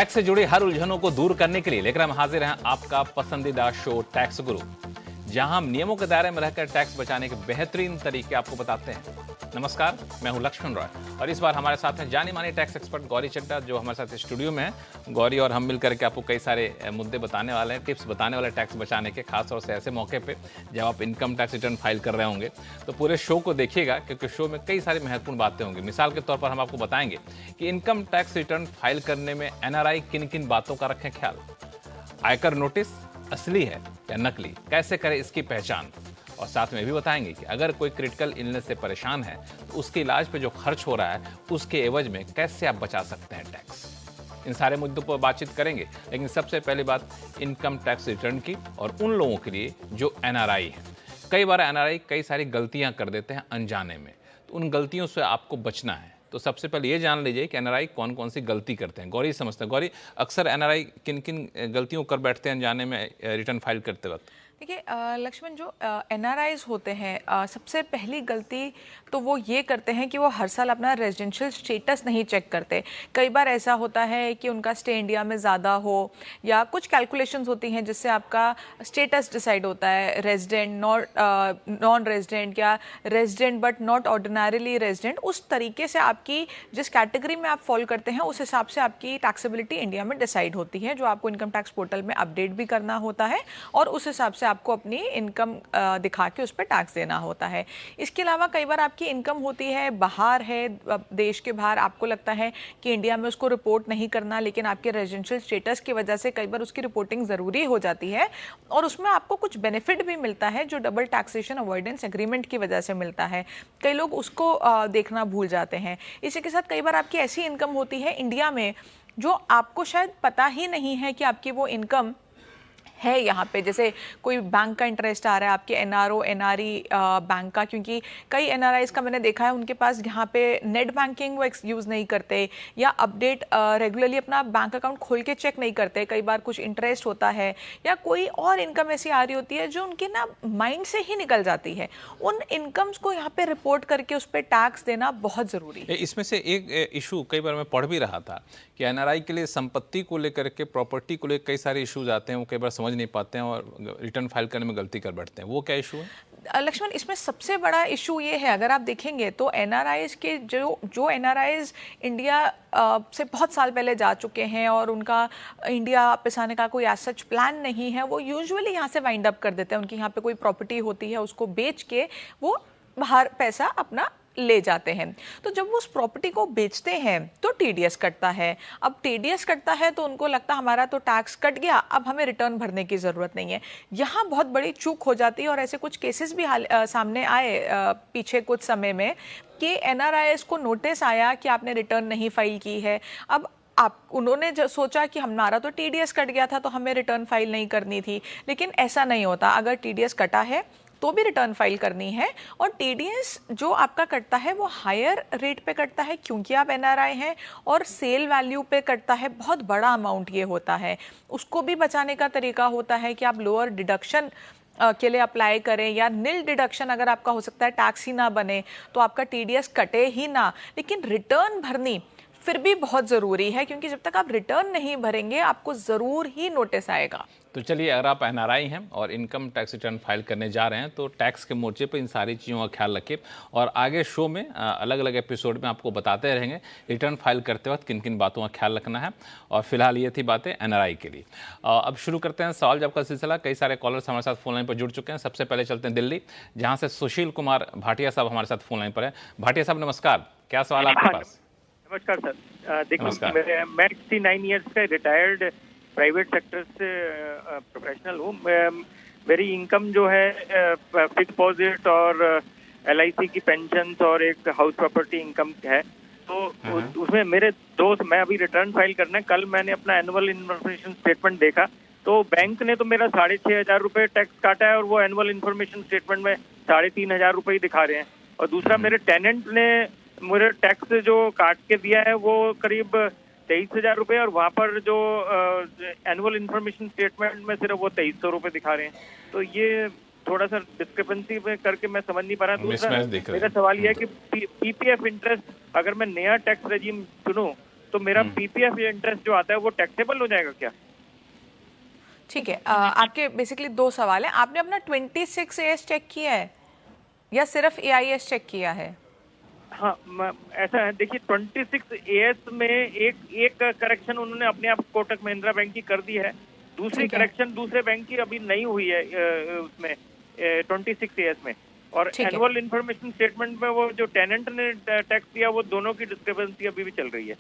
Tax से जुड़ी हर उलझनों को दूर करने के लिए लेकर हम हाजिर हैं आपका पसंदीदा शो टैक्स गुरु, जहां हम नियमों के दायरे में रहकर टैक्स बचाने के बेहतरीन तरीके आपको बताते हैं। नमस्कार, मैं हूं लक्ष्मण रॉय और इस बार हमारे साथ हैं जानी मानी टैक्स एक्सपर्ट गौरी चड्ढा, जो हमारे साथ स्टूडियो में है। गौरी और हम मिलकर के आपको कई सारे मुद्दे बताने वाले हैं, टिप्स बताने वाले टैक्स बचाने के, खासतौर से ऐसे मौके पे जब आप इनकम टैक्स रिटर्न फाइल कर रहे होंगे। तो पूरे शो को देखिएगा, क्योंकि शो में कई सारी महत्वपूर्ण बातें होंगी। मिसाल के तौर पर हम आपको बताएंगे कि इनकम टैक्स रिटर्न फाइल करने में एनआरआई किन किन बातों का रखें ख्याल, आयकर नोटिस असली है या नकली, कैसे करें इसकी पहचान, और साथ में भी बताएंगे कि अगर कोई क्रिटिकल इलनेस से परेशान है तो उसके इलाज पे जो खर्च हो रहा है उसके एवज में कैसे आप बचा सकते हैं टैक्स। इन सारे मुद्दों पर बातचीत करेंगे, लेकिन सबसे पहली बात इनकम टैक्स रिटर्न की, और उन लोगों के लिए जो एनआरआई है। कई बार एनआरआई कई सारी गलतियां कर देते हैं अनजाने में, तो उन गलतियों से आपको बचना है। तो सबसे पहले ये जान लीजिए कि एनआरआई कौन कौन सी गलती करते हैं। गौरी समझते हैं, गौरी अक्सर एनआरआई किन किन गलतियों कर बैठते हैं अनजाने में रिटर्न फाइल करते वक्त? देखिए लक्ष्मण, जो एनआरआईज होते हैं, सबसे पहली गलती तो वो ये करते हैं कि वो हर साल अपना रेजिडेंशियल स्टेटस नहीं चेक करते। कई बार ऐसा होता है कि उनका स्टे इंडिया में ज़्यादा हो, या कुछ कैलकुलेशंस होती हैं जिससे आपका स्टेटस डिसाइड होता है, रेजिडेंट, नॉन रेजिडेंट, या resident but not ordinarily resident. उस तरीके से आपकी जिस कैटेगरी में आप फॉल करते हैं उस हिसाब से आपकी टैक्सेबिलिटी इंडिया में डिसाइड होती है, जो आपको इनकम टैक्स पोर्टल में अपडेट भी करना होता है, और उस हिसाब से आपको अपनी इनकम दिखा के उस पर टैक्स देना होता है। इसके अलावा कई बार आपकी इनकम होती है बाहर है, देश के बाहर, आपको लगता है कि इंडिया में उसको रिपोर्ट नहीं करना, लेकिन आपके रेजिडेंशियल स्टेटस की वजह से कई बार उसकी रिपोर्टिंग ज़रूरी हो जाती है, और उसमें आपको कुछ बेनिफिट भी मिलता है जो डबल टैक्सेशन अवॉइडेंस एग्रीमेंट की वजह से मिलता है। कई लोग उसको देखना भूल जाते हैं। इसी के साथ कई बार आपकी ऐसी इनकम होती है इंडिया में जो आपको शायद पता ही नहीं है कि आपकी वो इनकम है यहाँ पे। जैसे कोई बैंक का इंटरेस्ट आ रहा है आपके एनआरओ एनआरई बैंक का, क्योंकि कई एनआरआईज का मैंने देखा है उनके पास यहाँ पे नेट बैंकिंग वो यूज़ नहीं करते, या अपडेट रेगुलरली अपना बैंक अकाउंट खोल के चेक नहीं करते। कई बार कुछ इंटरेस्ट होता है या कोई और इनकम ऐसी आ रही होती है जो उनके ना माइंड से ही निकल जाती है। उन इनकम्स को यहाँ पे रिपोर्ट करके उस पर टैक्स देना बहुत ज़रूरी है। इसमें से एक इशू कई बार मैं पढ़ भी रहा था कि एनआरआई के लिए संपत्ति को लेकर के, प्रॉपर्टी को लेकर कई सारे इश्यूज आते हैं, वो कई बार समझ नहीं पाते हैं और रिटर्न फाइल करने में गलती कर बैठते हैं। वो क्या इशू है लक्ष्मण? इसमें सबसे बड़ा इशू ये है, अगर आप देखेंगे तो एनआरआईज के जो एनआरआईज इंडिया से बहुत साल पहले जा चुके हैं और उनका इंडिया वापस आने का कोई सच प्लान नहीं है, वो यूजुअली यहाँ से वाइंड अप कर देते हैं। उनकी यहाँ पे कोई प्रॉपर्टी होती है, उसको बेच के वो बाहर पैसा अपना ले जाते हैं। तो जब वो उस प्रॉपर्टी को बेचते हैं तो टीडीएस कटता है। अब टीडीएस कटता है तो उनको लगता हमारा तो टैक्स कट गया, अब हमें रिटर्न भरने की ज़रूरत नहीं है। यहाँ बहुत बड़ी चूक हो जाती है, और ऐसे कुछ केसेस भी सामने आए पीछे कुछ समय में कि एनआरआईएस को नोटिस आया कि आपने रिटर्न नहीं फाइल की है। अब उन्होंने जो सोचा कि हमारा तो टीडीएस कट गया था तो हमें रिटर्न फाइल नहीं करनी थी, लेकिन ऐसा नहीं होता। अगर टीडीएस कटा है तो भी रिटर्न फाइल करनी है, और टीडीएस जो आपका कटता है वो हायर रेट पे कटता है क्योंकि आप एनआरआई हैं, और सेल वैल्यू पे कटता है, बहुत बड़ा अमाउंट ये होता है। उसको भी बचाने का तरीका होता है कि आप लोअर डिडक्शन के लिए अप्लाई करें, या नील डिडक्शन अगर आपका हो सकता है टैक्स ही ना बने तो आपका टीडीएस कटे ही ना, लेकिन रिटर्न भरनी फिर भी बहुत ज़रूरी है, क्योंकि जब तक आप रिटर्न नहीं भरेंगे आपको ज़रूर ही नोटिस आएगा। तो चलिए, अगर आप एनआरआई हैं और इनकम टैक्स रिटर्न फाइल करने जा रहे हैं तो टैक्स के मोर्चे पर इन सारी चीज़ों का ख्याल रखिए, और आगे शो में अलग अलग एपिसोड में आपको बताते रहेंगे रिटर्न फाइल करते वक्त किन किन बातों का ख्याल रखना है। और फिलहाल ये थी बातें एनआरआई के लिए। अब शुरू करते हैं सवाल जवाब का सिलसिला। कई सारे कॉलर्स हमारे साथ फोन लाइन पर जुड़ चुके हैं। सबसे पहले चलते हैं दिल्ली, जहाँ से सुशील कुमार भाटिया साहब हमारे साथ फोन लाइन पर है। भाटिया साहब नमस्कार, क्या सवाल आपके पास? नमस्कार सर। देखिए, मैं 69 ईयर्स का रिटायर्ड प्राइवेट सेक्टर से प्रोफेशनल हूँ। मेरी इनकम जो है फिक्स डिपॉजिट और एलआईसी की पेंशन और एक हाउस प्रॉपर्टी इनकम है। तो उसमें मेरे दोस्त, मैं अभी रिटर्न फाइल करना है, कल मैंने अपना एनुअल इन्फॉर्मेशन स्टेटमेंट देखा तो बैंक ने तो मेरा 6,500 रुपये टैक्स काटा है, और वो एनुअल इन्फॉर्मेशन स्टेटमेंट में 3,500 रुपये दिखा रहे हैं। और दूसरा, मेरे टेनेंट ने मुझे टैक्स जो काट के दिया है वो करीब 23,000 रुपये, और वहाँ पर जो एनुअल इन्फॉर्मेशन स्टेटमेंट में सिर्फ वो 2,300 रुपये दिखा रहे हैं। तो ये थोड़ा सा डिस्क्रिपेंसी में करके मैं समझ नहीं पा रहा। दूसरा मेरा सवाल यह है कि पीपीएफ इंटरेस्ट अगर मैं नया टैक्स रेजिम चुनूं तो मेरा पीपीएफ इंटरेस्ट जो आता है वो टैक्सेबल हो जाएगा क्या? ठीक है, आपके बेसिकली दो सवाल हैं। आपने अपना 26 एएस चेक किया है या सिर्फ एआईएस चेक किया है? हाँ, ऐसा है, देखिए 26 एएस में एक करेक्शन उन्होंने अपने आप कोटक महिंद्रा बैंक की कर दी है, दूसरी करेक्शन दूसरे बैंक की अभी नहीं हुई है उसमें 26 एएस में। और एनुअल इंफॉर्मेशन स्टेटमेंट में वो जो टेनेंट ने टैक्स दिया वो दोनों की डिस्क्रिपेंसी अभी भी चल रही है।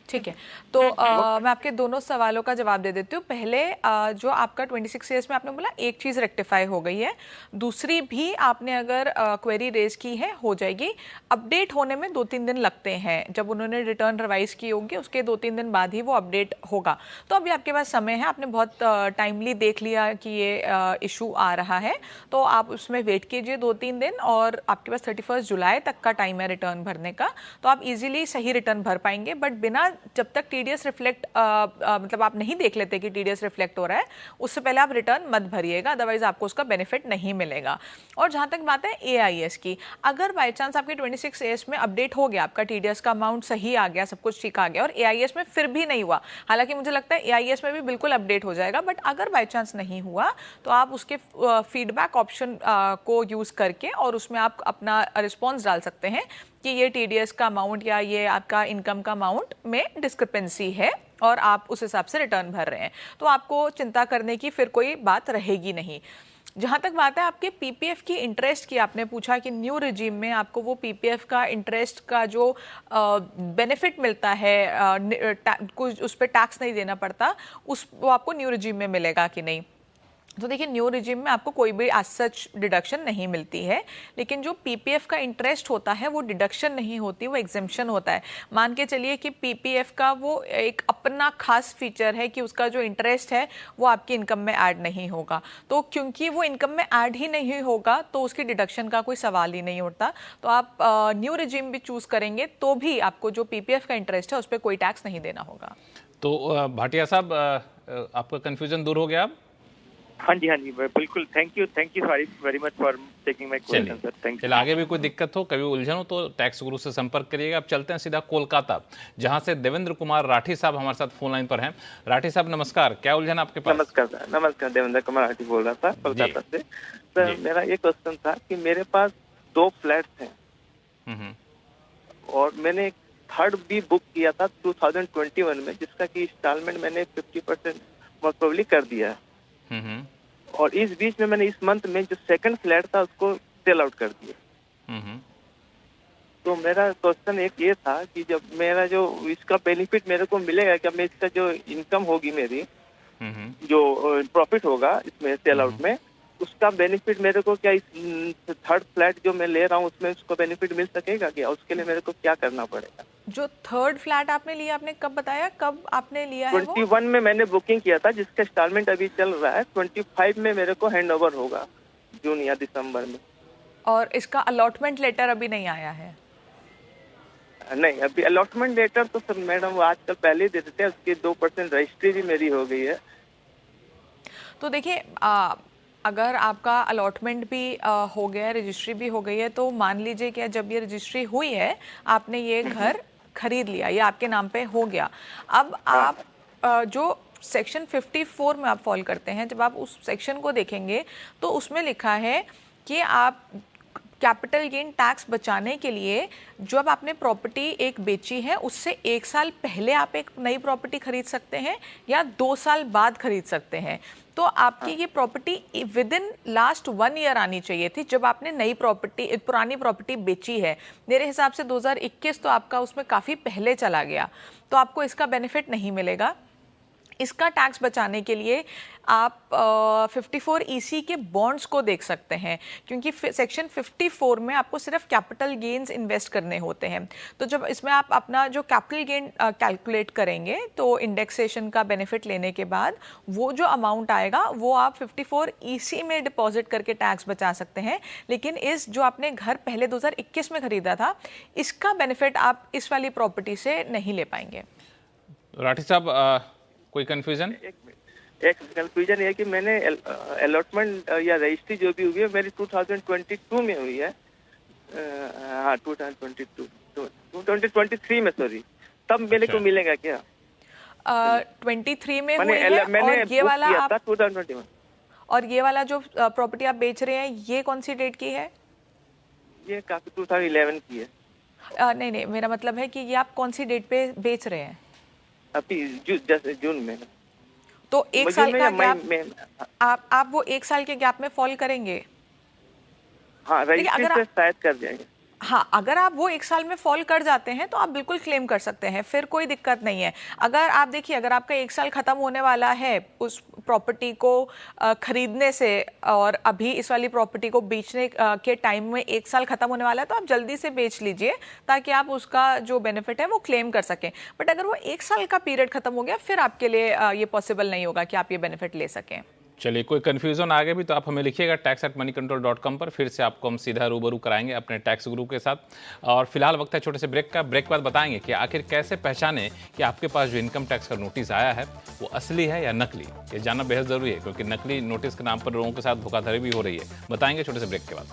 ठीक है, तो मैं आपके दोनों सवालों का जवाब दे देती हूँ। पहले जो आपका 26 ईयर्स में आपने बोला एक चीज़ रेक्टिफाई हो गई है, दूसरी भी आपने अगर क्वेरी रेज की है हो जाएगी। अपडेट होने में 2-3 दिन लगते हैं, जब उन्होंने रिटर्न रिवाइज की होगी उसके 2-3 दिन बाद ही वो अपडेट होगा। तो अभी आपके पास समय है, आपने बहुत टाइमली देख लिया कि ये इशू आ रहा है, तो आप उसमें वेट कीजिए 2-3 दिन, और आपके पास 31 जुलाई तक का टाइम है रिटर्न भरने का, तो आप इजीली सही रिटर्न भर पाएंगे। बट बिना, जब तक टीडीएस रिफ्लेक्ट मतलब आप नहीं देख लेते कि टीडीएस रिफ्लेक्ट हो रहा है, उससे पहले आप रिटर्न मत भरिएगा, अदरवाइज आपको उसका बेनिफिट नहीं मिलेगा। और जहां तक बात है एआईएस की, अगर बाय चांस आपके 26 एएस में अपडेट हो गया, आपका टीडीएस का अमाउंट सही आ गया, सब कुछ ठीक आ गया, और एआईएस में फिर भी नहीं हुआ, हालांकि मुझे लगता है एआईएस में भी बिल्कुल अपडेट हो जाएगा, बट अगर बाय चांस नहीं हुआ तो आप उसके फीडबैक ऑप्शन को यूज करके और उसमें आप अपना रिस्पॉन्स डाल सकते हैं कि ये टीडीएस का अमाउंट या ये आपका इनकम का अमाउंट में डिस्क्रिपेंसी है और आप उस हिसाब से रिटर्न भर रहे हैं, तो आपको चिंता करने की फिर कोई बात रहेगी नहीं। जहाँ तक बात है आपके पीपीएफ की इंटरेस्ट की, आपने पूछा कि न्यू रिजीम में आपको वो पीपीएफ का इंटरेस्ट का जो बेनिफिट मिलता है, कुछ उस पर टैक्स नहीं देना पड़ता, वो आपको न्यू रिजीम में मिलेगा कि नहीं। तो देखिए, न्यू रिजीम में आपको कोई भी एज सच डिडक्शन नहीं मिलती है, लेकिन जो पीपीएफ का इंटरेस्ट होता है वो डिडक्शन नहीं होती, वो एग्जेम्पशन होता है। मान के चलिए कि पीपीएफ का वो एक अपना खास फीचर है कि उसका जो इंटरेस्ट है वो आपकी इनकम में ऐड नहीं होगा, तो क्योंकि वो इनकम में ऐड ही नहीं होगा तो उसकी डिडक्शन का कोई सवाल ही नहीं उठता। तो आप न्यू रिजीम भी चूज करेंगे तो भी आपको जो पीपीएफ का इंटरेस्ट है उस पर कोई टैक्स नहीं देना होगा। तो भाटिया साहब, आपका कंफ्यूजन दूर हो गया अब? हाँ जी बिल्कुल, thank you very much for taking my question sir, thank you. आगे भी कोई दिक्कत हो, कभी उलझन हो तो टैक्स गुरु से संपर्क करिएगा। अब चलते हैं सीधा कोलकाता, जहां से देवेंद्र कुमार राठी साहब हमारे साथ फोन लाइन पर हैं। राठी साहब नमस्कार, क्या उलझन आपके पास? नमस्कार, देवेंद्र कुमार राठी बोल रहा था कोलकाता से। सर मेरा ये क्वेश्चन था कि मेरे पास 2 फ्लैट्स हैं और मैंने एक थर्ड भी बुक किया था 2021 में, जिसका की इंस्टॉलमेंट मैंने 50% प्रोबेबली कर दिया है, और इस बीच में मैंने इस मंथ में जो सेकंड फ्लैट था उसको सेल आउट कर दिया। तो मेरा क्वेश्चन एक ये था कि जब मेरा जो इसका बेनिफिट मेरे को मिलेगा, क्या मैं इसका जो इनकम होगी मेरी, जो प्रॉफिट होगा इसमें सेल आउट में, उसका बेनिफिट मेरे को क्या इस थर्ड फ्लैट जो मैं ले रहा हूँ उसमें उसको बेनिफिट मिल सकेगा क्या? उसके लिए मेरे को क्या करना पड़ेगा? जो थर्ड फ्लैट आपने लिया, आपने कब बताया, कब आपने लिया है? 21 में मैंने बुकिंग किया था, जिसका इंस्टॉलमेंट अभी चल रहा है। 25 में मेरे को हैंड ओवर होगा, जून या दिसंबर में। और इसका अलॉटमेंट लेटर अभी नहीं आया है? नहीं, अभी अलॉटमेंट लेटर तो सर मैडम वो आजकल पहले ही दे देते हैं, उसकी 2% रजिस्ट्री भी मेरी हो गई है। तो देखिए, अगर आपका अलॉटमेंट भी हो गया, रजिस्ट्री भी हो गई है, तो मान लीजिए कि जब ये रजिस्ट्री हुई है, आपने ये घर खरीद लिया, ये आपके नाम पे हो गया। अब आप जो सेक्शन 54 में आप फॉलो करते हैं, जब आप उस सेक्शन को देखेंगे तो उसमें लिखा है कि आप कैपिटल गेन टैक्स बचाने के लिए जब आपने प्रॉपर्टी एक बेची है उससे 1 साल पहले आप एक नई प्रॉपर्टी खरीद सकते हैं या 2 साल बाद खरीद सकते हैं। तो आपकी ये property with in last 1 year आनी चाहिए थी जब आपने नई प्रॉपर्टी, पुरानी प्रॉपर्टी बेची है। मेरे हिसाब से 2021 तो आपका उसमें काफ़ी पहले चला गया, तो आपको इसका बेनिफिट नहीं मिलेगा। इसका टैक्स बचाने के लिए आप 54 EC के बॉन्ड्स को देख सकते हैं, क्योंकि सेक्शन 54 में आपको सिर्फ कैपिटल गेन्स इन्वेस्ट करने होते हैं। तो जब इसमें आप अपना जो कैपिटल गेन कैलकुलेट करेंगे तो इंडेक्सेशन का बेनिफिट लेने के बाद वो जो अमाउंट आएगा वो आप 54 EC में डिपॉजिट करके टैक्स बचा सकते हैं। लेकिन इस जो आपने घर पहले 2021 में खरीदा था, इसका बेनिफिट आप इस वाली प्रॉपर्टी से नहीं ले पाएंगे। राठी साहब, कोई कंफ्यूजन? एक कंफ्यूजन है कि मैंने अलॉटमेंट या रजिस्ट्री जो भी हुई है मेरी 2022 में हुई है, हाँ 2023 में, सॉरी तब मेरे को मिलेगा क्या? 23 में हुई है। और ये वाला आप 2021 और ये वाला जो प्रॉपर्टी आप बेच रहे हैं ये कौन सी डेट की है? ये काफी 2011 की है। नहीं नहीं, मेरा मतलब है कि ये आप कौन सी डेट पे बेच रहे हैं? अभी जैसे जून में। तो एक साल का गैप आप वो एक साल के गैप में फॉल करेंगे? हाँ, रजिस्ट्री से शायद कर जाएंगे। हाँ, अगर आप वो एक साल में फॉल कर जाते हैं तो आप बिल्कुल क्लेम कर सकते हैं, फिर कोई दिक्कत नहीं है। अगर आप देखिए, अगर आपका एक साल खत्म होने वाला है उस प्रॉपर्टी को खरीदने से और अभी इस वाली प्रॉपर्टी को बेचने के टाइम में एक साल खत्म होने वाला है, तो आप जल्दी से बेच लीजिए ताकि आप उसका जो बेनिफिट है वो क्लेम कर सकें। बट अगर वो एक साल का पीरियड खत्म हो गया, फिर आपके लिए ये पॉसिबल नहीं होगा कि आप ये बेनिफिट ले सकें। चलिए, कोई कन्फ्यूजन आ गया भी तो आप हमें लिखिएगा tax@moneycontrol.com पर, फिर से आपको हम सीधा रूबरू कराएंगे अपने टैक्स गुरु के साथ। और फिलहाल वक्त है छोटे से ब्रेक का। ब्रेक के बाद बताएंगे कि आखिर कैसे पहचानें कि आपके पास जो इनकम टैक्स का नोटिस आया है वो असली है या नकली। ये जानना बेहद ज़रूरी है, क्योंकि नकली नोटिस के नाम पर लोगों के साथ धोखाधड़ी भी हो रही है। बताएंगे छोटे से ब्रेक के बाद।